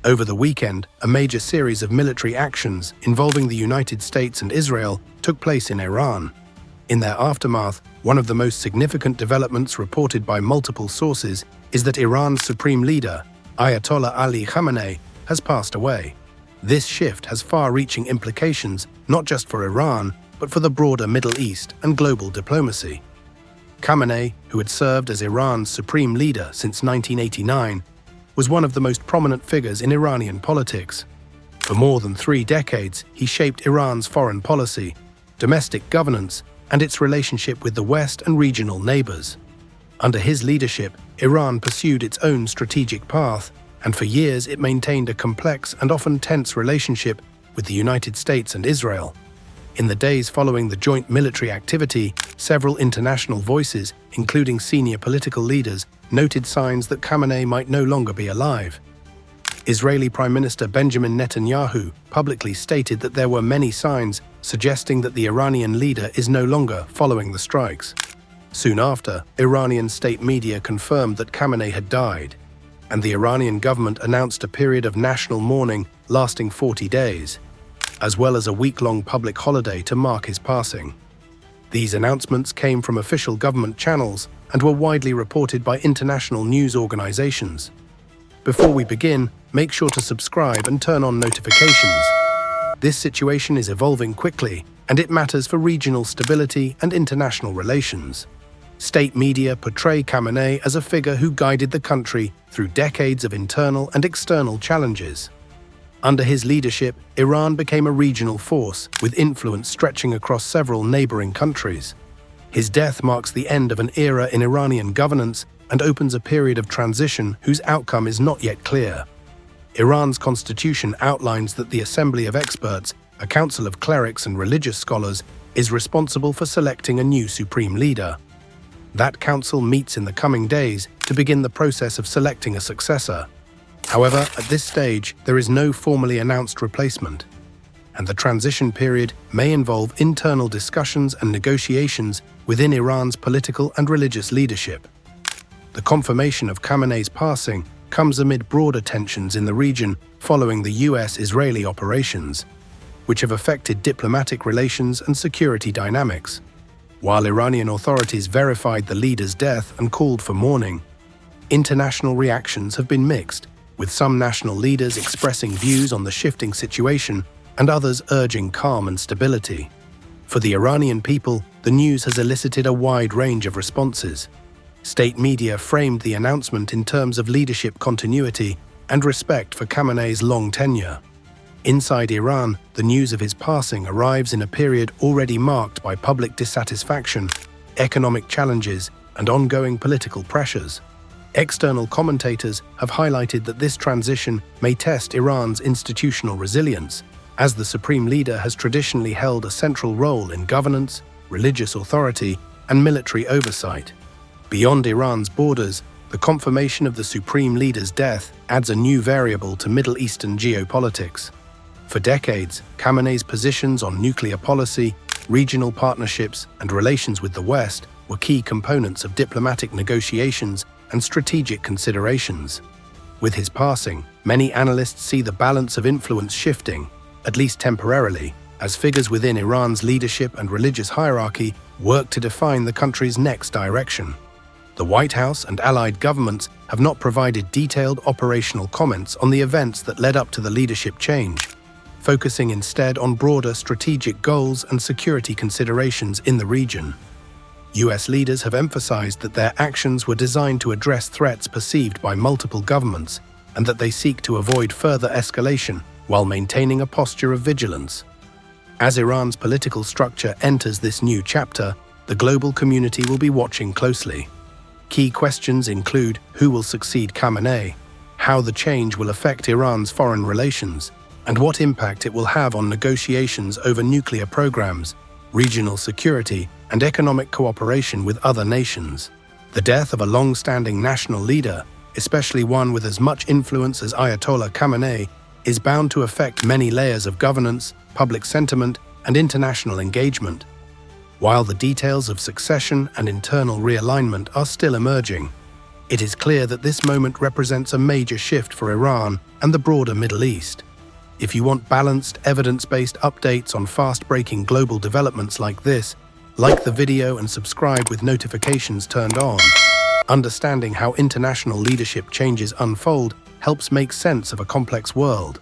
Over the weekend, a major series of military actions involving the United States and Israel took place in Iran. In their aftermath, one of the most significant developments reported by multiple sources is that Iran's supreme leader, Ayatollah Ali Khamenei, has passed away. This shift has far-reaching implications not just for Iran, but for the broader Middle East and global diplomacy. Khamenei, who had served as Iran's supreme leader since 1989, was one of the most prominent figures in Iranian politics. For more than 3 decades, he shaped Iran's foreign policy, domestic governance, and its relationship with the West and regional neighbors. Under his leadership, Iran pursued its own strategic path, and for years it maintained a complex and often tense relationship with the United States and Israel. In the days following the joint military activity, several international voices, including senior political leaders, noted signs that Khamenei might no longer be alive. Israeli Prime Minister Benjamin Netanyahu publicly stated that there were many signs suggesting that the Iranian leader is no longer following the strikes. Soon after, Iranian state media confirmed that Khamenei had died, and the Iranian government announced a period of national mourning lasting 40 days, as well as a week-long public holiday to mark his passing. These announcements came from official government channels and were widely reported by international news organizations. Before we begin, make sure to subscribe and turn on notifications. This situation is evolving quickly, and it matters for regional stability and international relations. State media portray Khamenei as a figure who guided the country through decades of internal and external challenges. Under his leadership, Iran became a regional force, with influence stretching across several neighboring countries. His death marks the end of an era in Iranian governance and opens a period of transition whose outcome is not yet clear. Iran's constitution outlines that the Assembly of Experts, a council of clerics and religious scholars, is responsible for selecting a new supreme leader. That council meets in the coming days to begin the process of selecting a successor. However, at this stage, there is no formally announced replacement, and the transition period may involve internal discussions and negotiations within Iran's political and religious leadership. The confirmation of Khamenei's passing comes amid broader tensions in the region following the US-Israeli operations, which have affected diplomatic relations and security dynamics. While Iranian authorities verified the leader's death and called for mourning, international reactions have been mixed, with some national leaders expressing views on the shifting situation and others urging calm and stability. For the Iranian people, the news has elicited a wide range of responses. State media framed the announcement in terms of leadership continuity and respect for Khamenei's long tenure. Inside Iran, the news of his passing arrives in a period already marked by public dissatisfaction, economic challenges, and ongoing political pressures. External commentators have highlighted that this transition may test Iran's institutional resilience, as the supreme leader has traditionally held a central role in governance, religious authority, and military oversight. Beyond Iran's borders, the confirmation of the supreme leader's death adds a new variable to Middle Eastern geopolitics. For decades, Khamenei's positions on nuclear policy, regional partnerships, and relations with the West were key components of diplomatic negotiations and strategic considerations. With his passing, many analysts see the balance of influence shifting, at least temporarily, as figures within Iran's leadership and religious hierarchy work to define the country's next direction. The White House and allied governments have not provided detailed operational comments on the events that led up to the leadership change, focusing instead on broader strategic goals and security considerations in the region. US leaders have emphasized that their actions were designed to address threats perceived by multiple governments and that they seek to avoid further escalation while maintaining a posture of vigilance. As Iran's political structure enters this new chapter, the global community will be watching closely. Key questions include who will succeed Khamenei, how the change will affect Iran's foreign relations, and what impact it will have on negotiations over nuclear programs, regional security, and economic cooperation with other nations. The death of a long-standing national leader, especially one with as much influence as Ayatollah Khamenei, is bound to affect many layers of governance, public sentiment, and international engagement. While the details of succession and internal realignment are still emerging, It is clear that this moment represents a major shift for Iran and the broader Middle East. If you want balanced, evidence-based updates on fast-breaking global developments like this, like the video and subscribe with notifications turned on. Understanding how international leadership changes unfold helps make sense of a complex world.